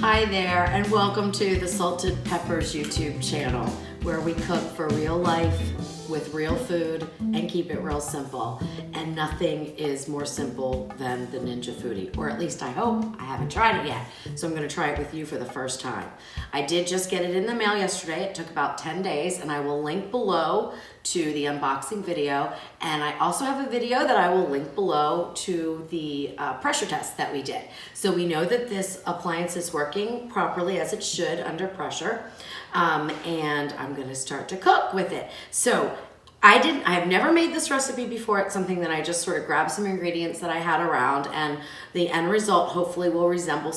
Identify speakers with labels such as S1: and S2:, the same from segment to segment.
S1: Hi there, and welcome to the Salted Peppers YouTube channel, where we cook for real life with real food and keep it real simple. And nothing is more simple than the Ninja Foodi, or at least I hope. I haven't tried it yet, so I'm gonna try it with you for the first time. I did just get it in the mail yesterday. It took about 10 days, and I will link below to the unboxing video. And I also have a video that I will link below to the pressure test that we did. So we know that this appliance is working properly as it should under pressure. And I'm gonna start to cook with it. So I have never made this recipe before. It's something that I just sort of grabbed some ingredients that I had around, and the end result hopefully will resemble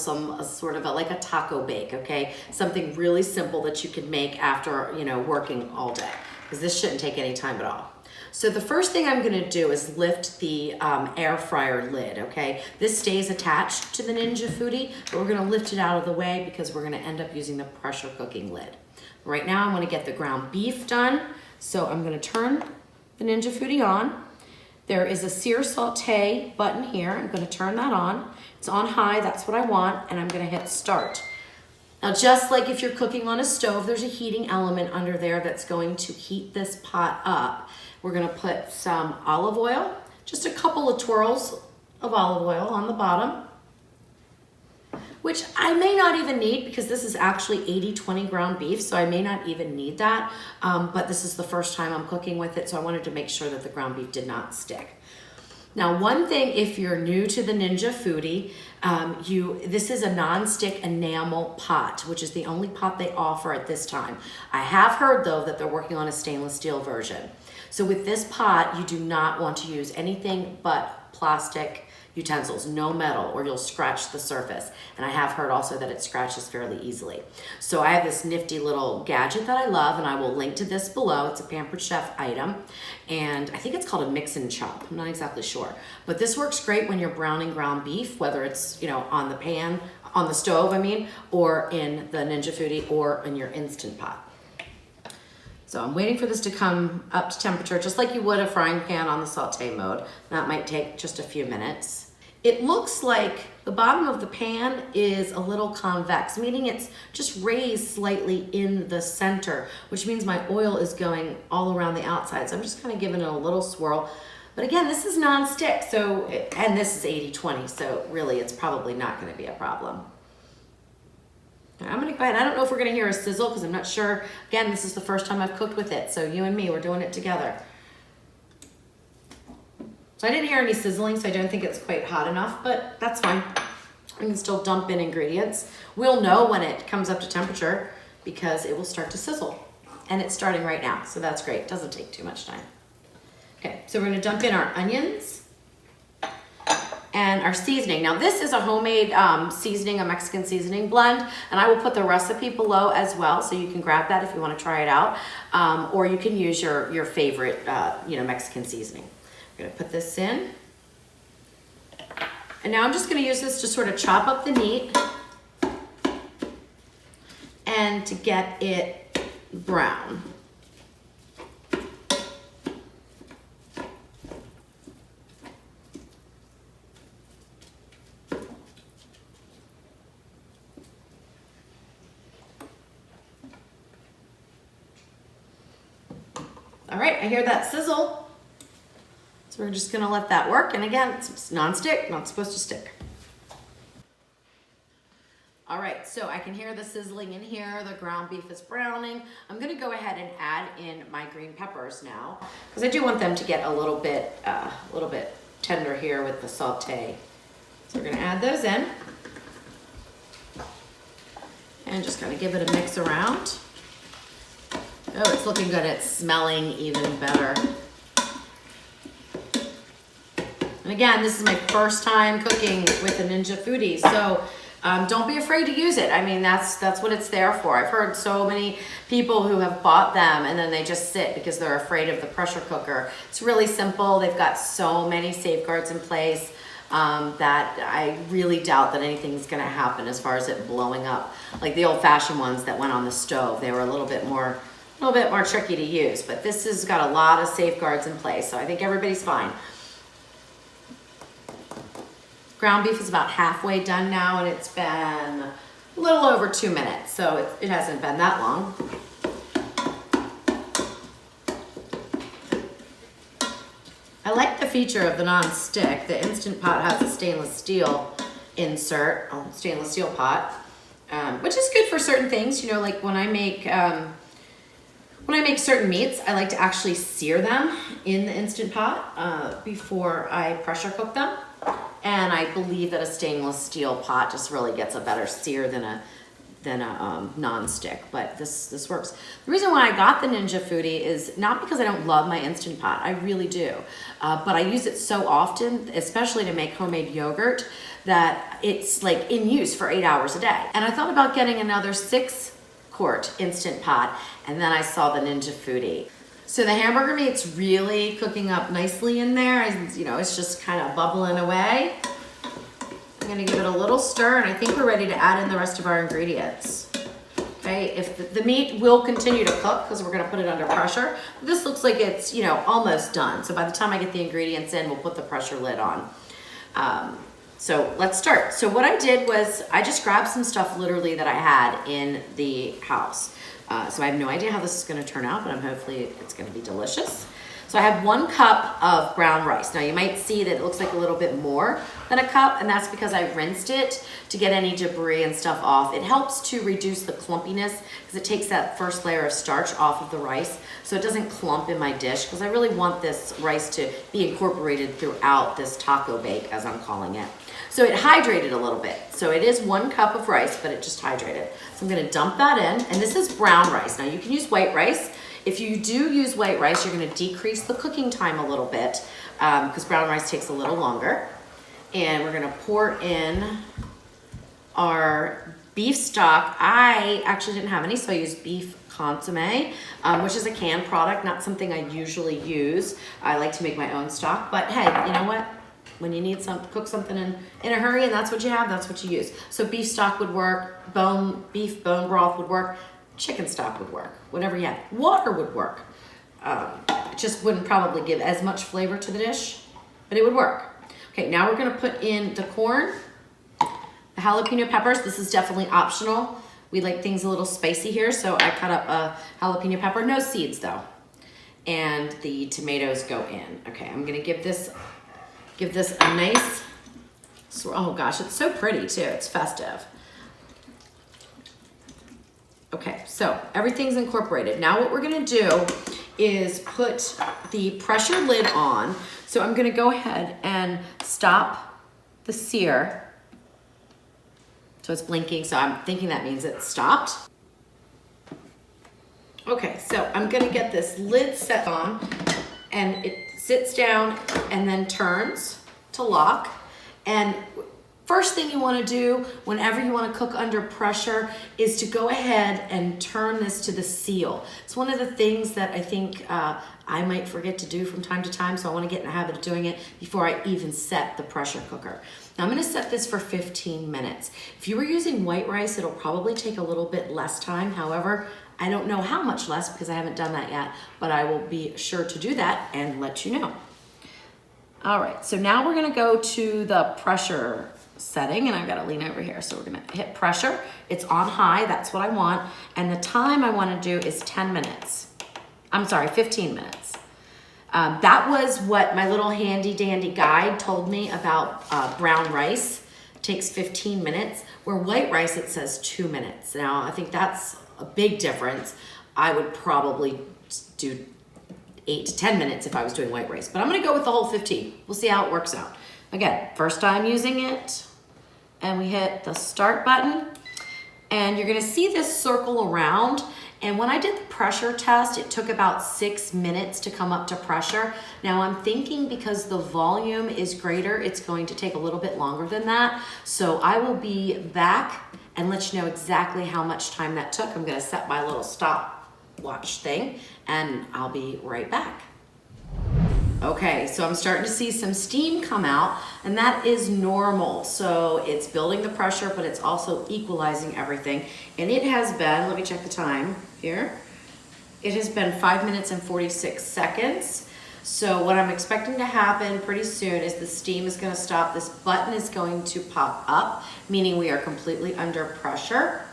S1: like a taco bake, okay? Something really simple that you can make after, working all day, because this shouldn't take any time at all. So the first thing I'm gonna do is lift the air fryer lid, okay? This stays attached to the Ninja Foodi, but we're gonna lift it out of the way because we're gonna end up using the pressure cooking lid. Right now I'm gonna get the ground beef done. So I'm gonna turn the Ninja Foodi on. There is a Sear Sautee button here. I'm gonna turn that on. It's on high, that's what I want, and I'm gonna hit start. Now, just like if you're cooking on a stove, there's a heating element under there that's going to heat this pot up. We're gonna put some olive oil, just a couple of twirls of olive oil on the bottom, which I may not even need because this is actually 80-20 ground beef, so I may not even need that, but this is the first time I'm cooking with it, so I wanted to make sure that the ground beef did not stick. Now, one thing, if you're new to the Ninja Foodi, this is a non-stick enamel pot, which is the only pot they offer at this time. I have heard, though, that they're working on a stainless steel version. So with this pot, you do not want to use anything but plastic utensils, no metal, or you'll scratch the surface. And I have heard also that it scratches fairly easily. So I have this nifty little gadget that I love, and I will link to this below. It's a Pampered Chef item, and I think it's called a Mixin Chop. I'm not exactly sure. But this works great when you're browning ground beef, whether it's on the pan, on the stove, or in the Ninja Foodi, or in your Instant Pot. So I'm waiting for this to come up to temperature, just like you would a frying pan on the saute mode. That might take just a few minutes. It looks like the bottom of the pan is a little convex, meaning it's just raised slightly in the center, which means my oil is going all around the outside. So I'm just kind of giving it a little swirl. But again, this is non-stick, and this is 80-20, so really it's probably not gonna be a problem. I'm gonna go ahead. I don't know if we're gonna hear a sizzle because I'm not sure. Again, this is the first time I've cooked with it, so you and me, we're doing it together. So I didn't hear any sizzling, so I don't think it's quite hot enough, but that's fine. I can still dump in ingredients. We'll know when it comes up to temperature because it will start to sizzle. And it's starting right now, so that's great. It doesn't take too much time. Okay, so we're gonna dump in our onions and our seasoning. Now this is a homemade seasoning, a Mexican seasoning blend, and I will put the recipe below as well, so you can grab that if you want to try it out, or you can use your favorite Mexican seasoning. I'm gonna put this in, and now I'm just gonna use this to sort of chop up the meat and to get it brown. All right, I hear that sizzle. So we're just gonna let that work. And again, it's non-stick, not supposed to stick. All right, so I can hear the sizzling in here. The ground beef is browning. I'm gonna go ahead and add in my green peppers now, because I do want them to get a little bit tender here with the saute. So we're gonna add those in. And just kind of give it a mix around. Oh, it's looking good. It's smelling even better. And again, this is my first time cooking with the Ninja Foodi, so don't be afraid to use it. That's what it's there for. I've heard so many people who have bought them and then they just sit because they're afraid of the pressure cooker. It's really simple. They've got so many safeguards in place that I really doubt that anything's gonna happen as far as it blowing up. Like the old-fashioned ones that went on the stove, they were a little bit more tricky to use, but this has got a lot of safeguards in place, so I think everybody's fine. Ground beef is about halfway done now, and it's been a little over 2 minutes, so it hasn't been that long. I like the feature of the non-stick. The Instant Pot has a stainless steel insert, stainless steel pot, which is good for certain things. You know, like when I make certain meats, I like to actually sear them in the Instant Pot before I pressure cook them. And I believe that a stainless steel pot just really gets a better sear than a non-stick, but this works. The reason why I got the Ninja Foodi is not because I don't love my Instant Pot, I really do, but I use it so often, especially to make homemade yogurt, that it's like in use for 8 hours a day. And I thought about getting another 6-quart Instant Pot, and then I saw the Ninja Foodi. So the hamburger meat's really cooking up nicely in there. You know, it's just kind of bubbling away. I'm gonna give it a little stir, and I think we're ready to add in the rest of our ingredients. Okay, if the meat will continue to cook because we're gonna put it under pressure. This looks like it's, you know, almost done. So by the time I get the ingredients in, we'll put the pressure lid on. So let's start. So what I did was I just grabbed some stuff literally that I had in the house. So I have no idea how this is gonna turn out, but hopefully it's gonna be delicious. So I have 1 cup of brown rice. Now you might see that it looks like a little bit more than a cup, and that's because I rinsed it to get any debris and stuff off. It helps to reduce the clumpiness because it takes that first layer of starch off of the rice so it doesn't clump in my dish, because I really want this rice to be incorporated throughout this taco bake, as I'm calling it. So it hydrated a little bit. So it is 1 cup of rice, but it just hydrated. So I'm gonna dump that in, and this is brown rice. Now you can use white rice. If you do use white rice, you're gonna decrease the cooking time a little bit because brown rice takes a little longer. And we're gonna pour in our beef stock. I actually didn't have any, so I used beef consomme, which is a canned product, not something I usually use. I like to make my own stock, but hey, you know what? When you need cook something in a hurry and that's what you have, that's what you use. So beef stock would work, beef bone broth would work, chicken stock would work, whatever you have. Water would work. It just wouldn't probably give as much flavor to the dish, but it would work. Okay, now we're gonna put in the corn, the jalapeno peppers. This is definitely optional. We like things a little spicy here, so I cut up a jalapeno pepper, no seeds though. And the tomatoes go in. Okay, I'm gonna give this a nice, oh gosh, it's so pretty too, it's festive. Okay, so everything's incorporated. Now what we're gonna do is put the pressure lid on. So I'm gonna go ahead and stop the sear. So it's blinking, so I'm thinking that means it's stopped. Okay, so I'm gonna get this lid set on, and it sits down and then turns to lock. And first thing you wanna do whenever you wanna cook under pressure is to go ahead and turn this to the seal. It's one of the things that I think I might forget to do from time to time, so I wanna get in the habit of doing it before I even set the pressure cooker. Now I'm gonna set this for 15 minutes. If you were using white rice, it'll probably take a little bit less time. However, I don't know how much less because I haven't done that yet, but I will be sure to do that and let you know. All right, so now we're gonna go to the pressure setting, and I've got to lean over here. So we're gonna hit pressure. It's on high, that's what I want. And the time I wanna do is 10 minutes. I'm sorry, 15 minutes. That was what my little handy dandy guide told me about brown rice. It takes 15 minutes, where white rice, it says 2 minutes. Now, I think that's a big difference. I would probably do 8 to 10 minutes if I was doing white rice, but I'm gonna go with the whole 15. We'll see how it works out. Again, first time using it, and we hit the start button, and you're gonna see this circle around. And when I did the pressure test, it took about 6 minutes to come up to pressure. Now I'm thinking because the volume is greater, it's going to take a little bit longer than that. So I will be back and let you know exactly how much time that took. I'm gonna set my little stopwatch thing, and I'll be right back. Okay, so I'm starting to see some steam come out, and that is normal. So it's building the pressure, but it's also equalizing everything. And it has been, let me check the time here. It has been 5 minutes and 46 seconds. So what I'm expecting to happen pretty soon is the steam is gonna stop. This button is going to pop up, meaning we are completely under pressure.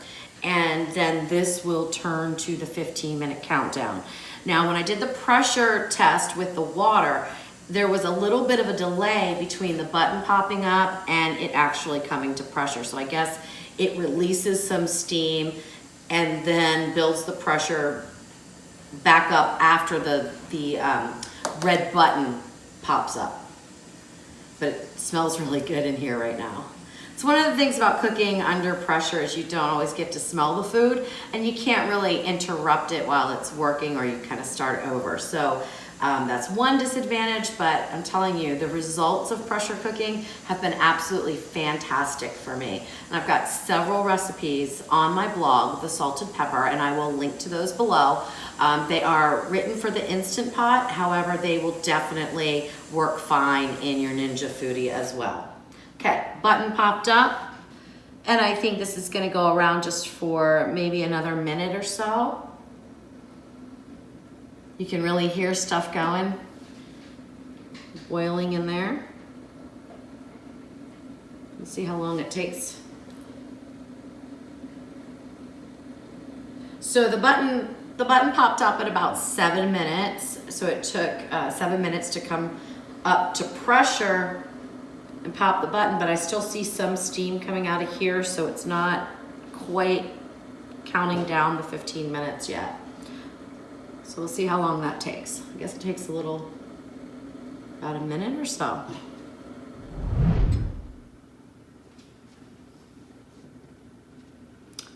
S1: and then this will turn to the 15-minute countdown. Now, when I did the pressure test with the water, there was a little bit of a delay between the button popping up and it actually coming to pressure. So I guess it releases some steam and then builds the pressure back up after the red button pops up. But it smells really good in here right now. So one of the things about cooking under pressure is you don't always get to smell the food, and you can't really interrupt it while it's working, or you kind of start over. So that's one disadvantage, but I'm telling you, the results of pressure cooking have been absolutely fantastic for me. And I've got several recipes on my blog, The Salted Pepper, and I will link to those below. They are written for the Instant Pot, however, they will definitely work fine in your Ninja Foodi as well. Okay, button popped up, and I think this is gonna go around just for maybe another minute or so. You can really hear stuff going, boiling in there. Let's see how long it takes. So the button popped up at about 7 minutes. So it took 7 minutes to come up to pressure and pop the button, but I still see some steam coming out of here, so it's not quite counting down the 15 minutes yet. So we'll see how long that takes. I guess it takes about a minute or so.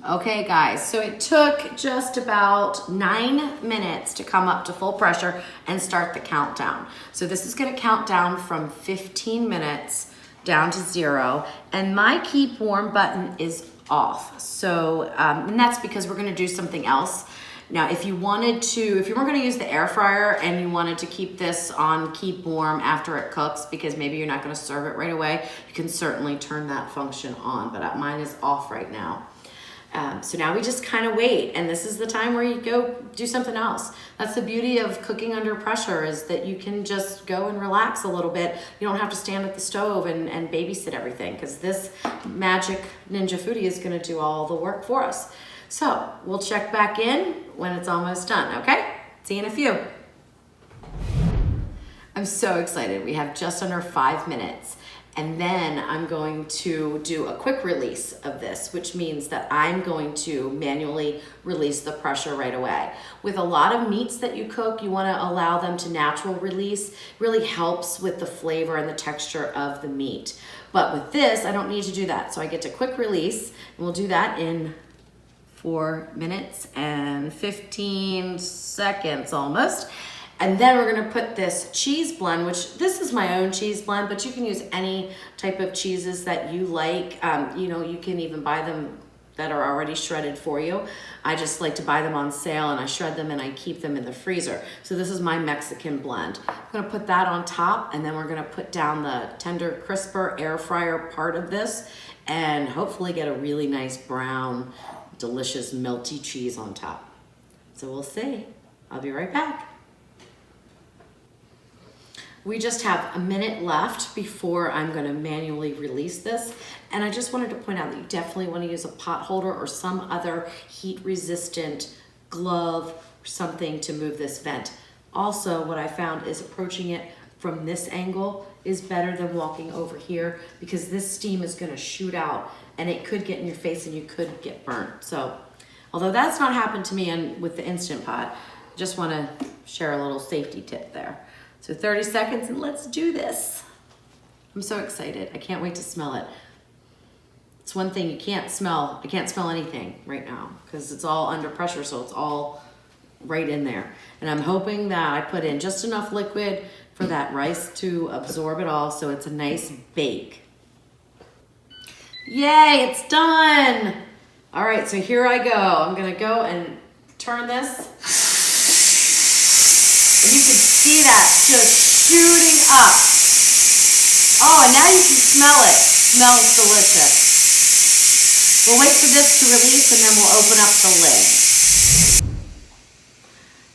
S1: Okay guys, so it took just about 9 minutes to come up to full pressure and start the countdown. So this is gonna count down from 15 minutes down to 0, and my keep warm button is off. So, and that's because we're gonna do something else. Now, if you weren't gonna use the air fryer and you wanted to keep this on keep warm after it cooks, because maybe you're not gonna serve it right away, you can certainly turn that function on, but mine is off right now. So now we just kind of wait, and this is the time where you go do something else. That's the beauty of cooking under pressure, is that you can just go and relax a little bit. You don't have to stand at the stove and babysit everything, because this magic Ninja Foodi is gonna do all the work for us. So we'll check back in when it's almost done, okay? See you in a few. I'm so excited. We have just under 5 minutes. And then I'm going to do a quick release of this, which means that I'm going to manually release the pressure right away. With a lot of meats that you cook, you want to allow them to natural release. Really helps with the flavor and the texture of the meat. But with this, I don't need to do that. So I get to quick release, and we'll do that in 4 minutes and 15 seconds almost. And then we're gonna put this cheese blend, which this is my own cheese blend, but you can use any type of cheeses that you like. You know, you can even buy them that are already shredded for you. I just like to buy them on sale, and I shred them and I keep them in the freezer. So this is my Mexican blend. I'm gonna put that on top, and then we're gonna put down the tender, crisper air fryer part of this, and hopefully get a really nice brown, delicious, melty cheese on top. So we'll see. I'll be right back. We just have a minute left before I'm gonna manually release this. And I just wanted to point out that you definitely wanna use a pot holder or some other heat resistant glove or something to move this vent. Also, what I found is approaching it from this angle is better than walking over here, because this steam is gonna shoot out and it could get in your face and you could get burnt. So, although that's not happened to me with the Instant Pot, just wanna share a little safety tip there. So 30 seconds and let's do this. I'm so excited. I can't wait to smell it. It's one thing you can't smell. I can't smell anything right now because it's all under pressure, so it's all right in there. And I'm hoping that I put in just enough liquid for that rice to absorb it all, so it's a nice bake. Yay, it's done. All right, so here I go. I'm gonna go and turn this. And you can see that just shooting up. Oh, and now you can smell it. It smells delicious. We'll wait for this to release and then we'll open up the lid.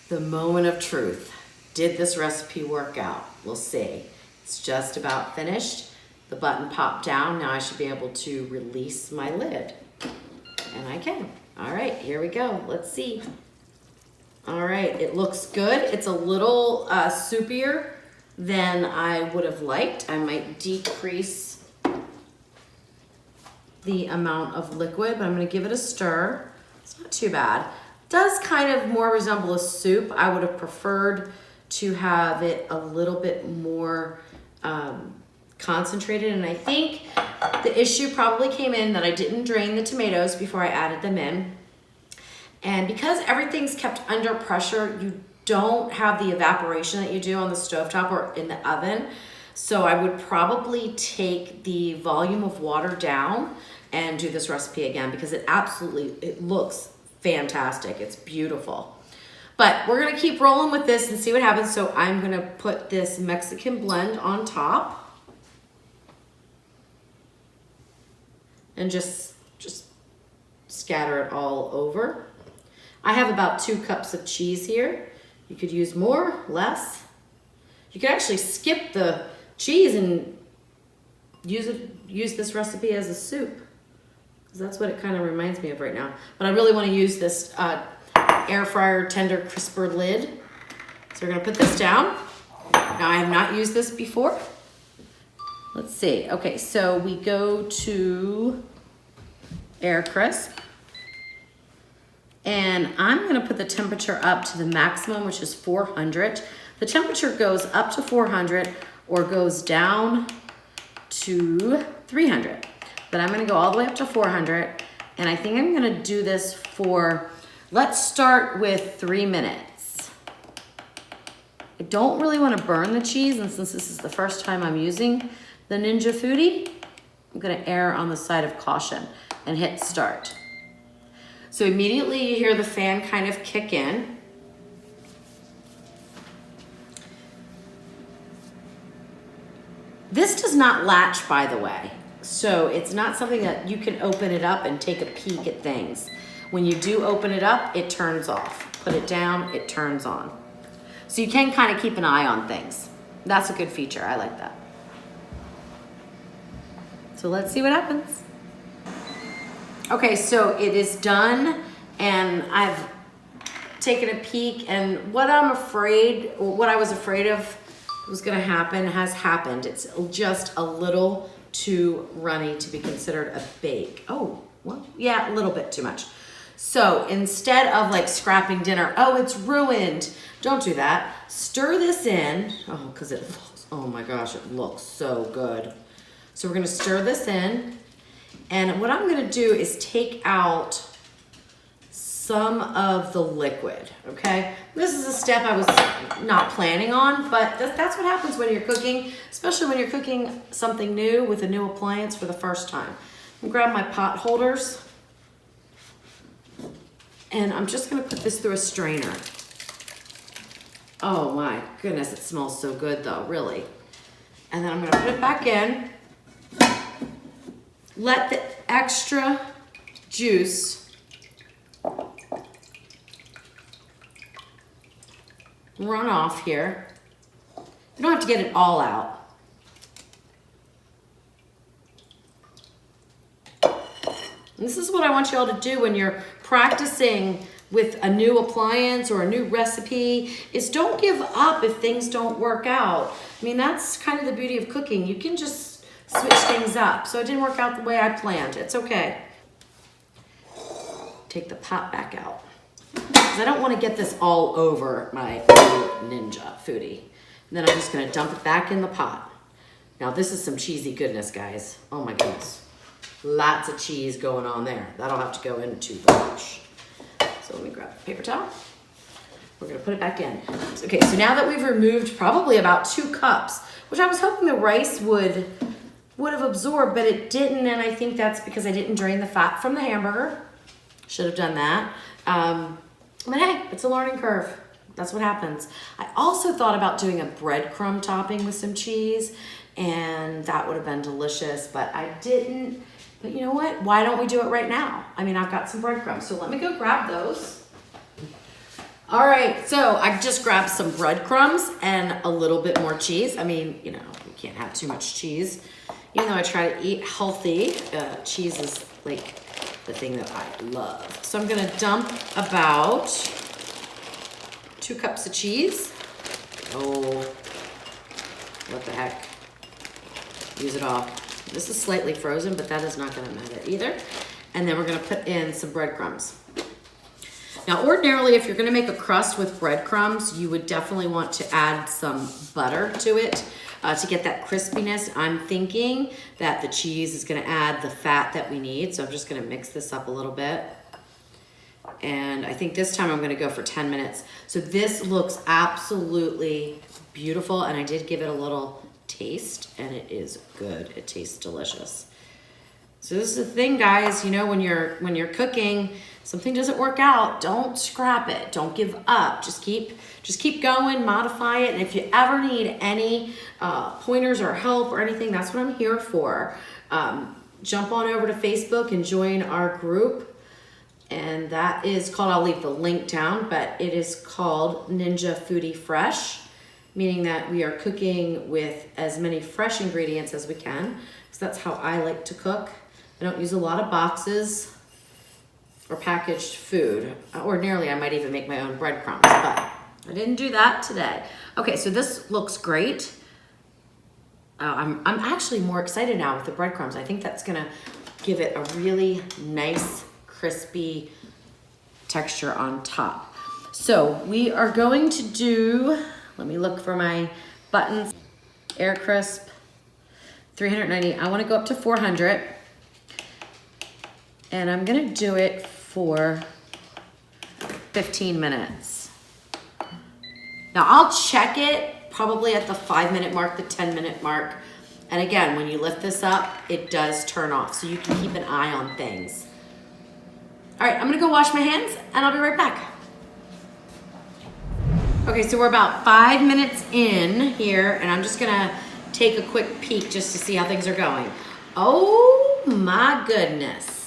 S1: The moment of truth. Did this recipe work out? We'll see. It's just about finished. The button popped down. Now I should be able to release my lid. And I can. All right, here we go. Let's see. All right, it looks good. It's a little soupier than I would have liked. I might decrease the amount of liquid, but I'm gonna give it a stir. It's not too bad. It does kind of more resemble a soup. I would have preferred to have it a little bit more concentrated, and I think the issue probably came in that I didn't drain the tomatoes before I added them in. And because everything's kept under pressure, you don't have the evaporation that you do on the stovetop or in the oven. So I would probably take the volume of water down and do this recipe again, because it looks fantastic. It's beautiful. But we're gonna keep rolling with this and see what happens. So I'm gonna put this Mexican blend on top and just scatter it all over. I have about 2 cups of cheese here. You could use more, less. You could actually skip the cheese and use this recipe as a soup, because that's what it kind of reminds me of right now. But I really want to use this air fryer tender crisper lid. So we're gonna put this down. Now I have not used this before. Let's see. Okay, so we go to air crisp. And I'm gonna put the temperature up to the maximum, which is 400. The temperature goes up to 400 or goes down to 300. But I'm gonna go all the way up to 400. And I think I'm gonna do this for, let's start with 3 minutes. I don't really wanna burn the cheese, and since this is the first time I'm using the Ninja Foodi, I'm gonna err on the side of caution and hit start. So immediately you hear the fan kind of kick in. This does not latch, by the way. So it's not something that you can open it up and take a peek at things. When you do open it up, it turns off. Put it down, it turns on. So you can kind of keep an eye on things. That's a good feature, I like that. So let's see what happens. Okay, so it is done, and I've taken a peek, and what I was afraid of was gonna happen has happened. It's just a little too runny to be considered a bake. Oh, well, yeah, a little bit too much. So instead of like scrapping dinner, oh, it's ruined, don't do that. Stir this in, oh, because it looks, oh my gosh, it looks so good. So we're gonna stir this in. And what I'm gonna do is take out some of the liquid, okay? This is a step I was not planning on, but that's what happens when you're cooking, especially when you're cooking something new with a new appliance for the first time. I'm gonna grab my pot holders, and I'm just gonna put this through a strainer. Oh my goodness, it smells so good though, really. And then I'm gonna put it back in. Let the extra juice run off here. You don't have to get it all out. And this is what I want you all to do when you're practicing with a new appliance or a new recipe, is don't give up if things don't work out. I mean, that's kind of the beauty of cooking. You can just switch things up. So it didn't work out the way I planned. It's okay. Take the pot back out, because I don't want to get this all over my Ninja Foodi. And then I'm just going to dump it back in the pot. Now this is some cheesy goodness, guys. Oh my goodness. Lots of cheese going on there. That'll have to go into the wash. So let me grab a paper towel. We're going to put it back in. Okay, so now that we've removed probably about 2 cups, which I was hoping the rice would have absorbed, but it didn't, and I think that's because I didn't drain the fat from the hamburger. Should have done that. But hey, it's a learning curve. That's what happens. I also thought about doing a breadcrumb topping with some cheese, and that would have been delicious, but I didn't. But you know what? Why don't we do it right now? I mean, I've got some breadcrumbs, so let me go grab those. All right, so I just grabbed some breadcrumbs and a little bit more cheese. I mean, you know, you can't have too much cheese. Even though I try to eat healthy, cheese is like the thing that I love. So I'm gonna dump about 2 cups of cheese. Oh, what the heck. Use it all. This is slightly frozen, but that is not gonna matter either. And then we're gonna put in some breadcrumbs. Now, ordinarily, if you're gonna make a crust with breadcrumbs, you would definitely want to add some butter to it to get that crispiness. I'm thinking that the cheese is gonna add the fat that we need, so I'm just gonna mix this up a little bit. And I think this time I'm gonna go for 10 minutes. So this looks absolutely beautiful, and I did give it a little taste, and it is good. It tastes delicious. So this is the thing, guys, you know, when you're cooking, something doesn't work out, don't scrap it. Don't give up. Just keep going, modify it. And if you ever need any pointers or help or anything, that's what I'm here for. Jump on over to Facebook and join our group. And that is called, I'll leave the link down, but it is called Ninja Foodi Fresh, meaning that we are cooking with as many fresh ingredients as we can, because that's how I like to cook. I don't use a lot of boxes or packaged food. Ordinarily, I might even make my own breadcrumbs, but I didn't do that today. Okay, so this looks great. I'm actually more excited now with the breadcrumbs. I think that's gonna give it a really nice, crispy texture on top. So we are going to do, let me look for my buttons. Air crisp, 390. I wanna go up to 400. And I'm gonna do it for 15 minutes. Now I'll check it probably at the 5-minute mark, the 10-minute mark. And again, when you lift this up, it does turn off, so you can keep an eye on things. All right, I'm gonna go wash my hands and I'll be right back. Okay, so we're about 5 minutes in here, and I'm just gonna take a quick peek just to see how things are going. Oh my goodness.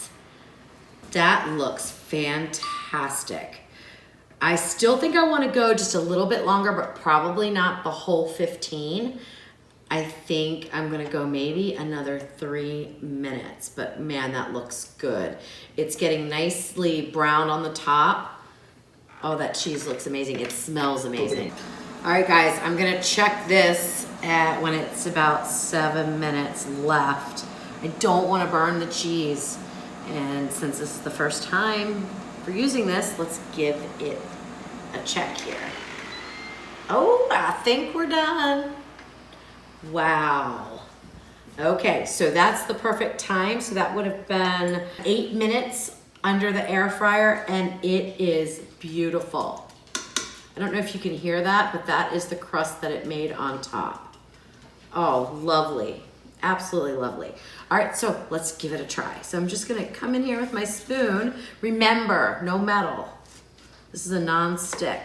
S1: That looks fantastic. I still think I want to go just a little bit longer, but probably not the whole 15. I think I'm gonna go maybe another 3 minutes, but man, that looks good. It's getting nicely brown on the top. Oh, that cheese looks amazing. It smells amazing. All right, guys, I'm gonna check this at when it's about 7 minutes left. I don't wanna burn the cheese. And since this is the first time for using this, let's give it a check here. Oh, I think we're done. Wow. Okay, so that's the perfect time. So that would have been 8 minutes under the air fryer, and it is beautiful. I don't know if you can hear that, but that is the crust that it made on top. Oh, lovely. Absolutely lovely. All right, so let's give it a try. So I'm just gonna come in here with my spoon. Remember, no metal. This is a non-stick.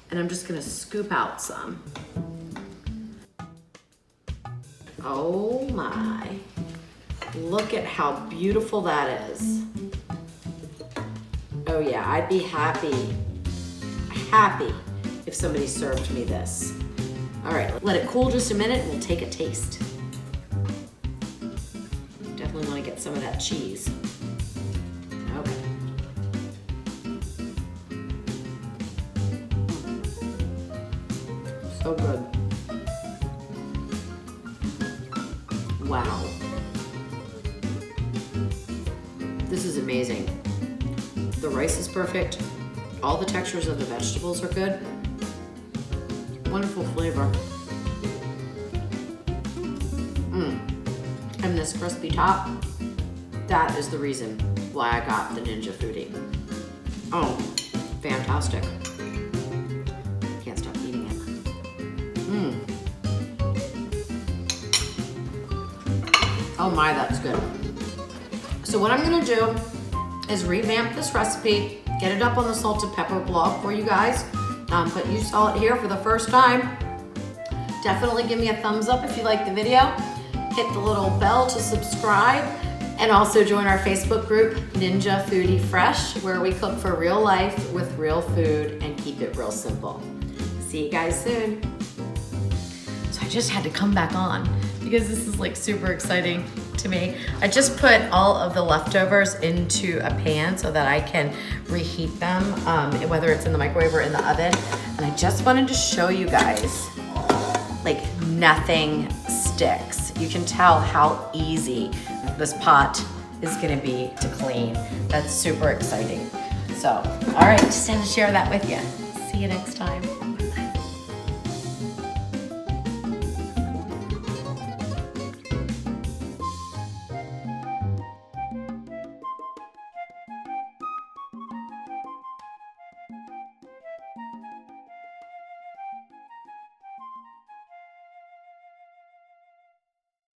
S1: And I'm just gonna scoop out some. Oh my. Look at how beautiful that is. Oh yeah, I'd be happy if somebody served me this. All right, let it cool just a minute and we'll take a taste. Definitely want to get some of that cheese. Okay. So good. Wow. This is amazing. The rice is perfect. All the textures of the vegetables are good. Wonderful flavor. And this crispy top, that is the reason why I got the Ninja Foodi. Oh, fantastic. Can't stop eating it. Oh my, that's good. So what I'm gonna do is revamp this recipe, get it up on the Salted Pepper blog for you guys, but you saw it here for the first time. Definitely give me a thumbs up if you like the video. Hit the little bell to subscribe, and also join our Facebook group, Ninja Foodi Fresh, where we cook for real life with real food and keep it real simple. See you guys soon. So I just had to come back on because this is like super exciting. to me. I just put all of the leftovers into a pan so that I can reheat them, whether it's in the microwave or in the oven. And I just wanted to show you guys, like, nothing sticks. You can tell how easy this pot is gonna be to clean. That's super exciting. So, all right, just had to share that with you. See you next time.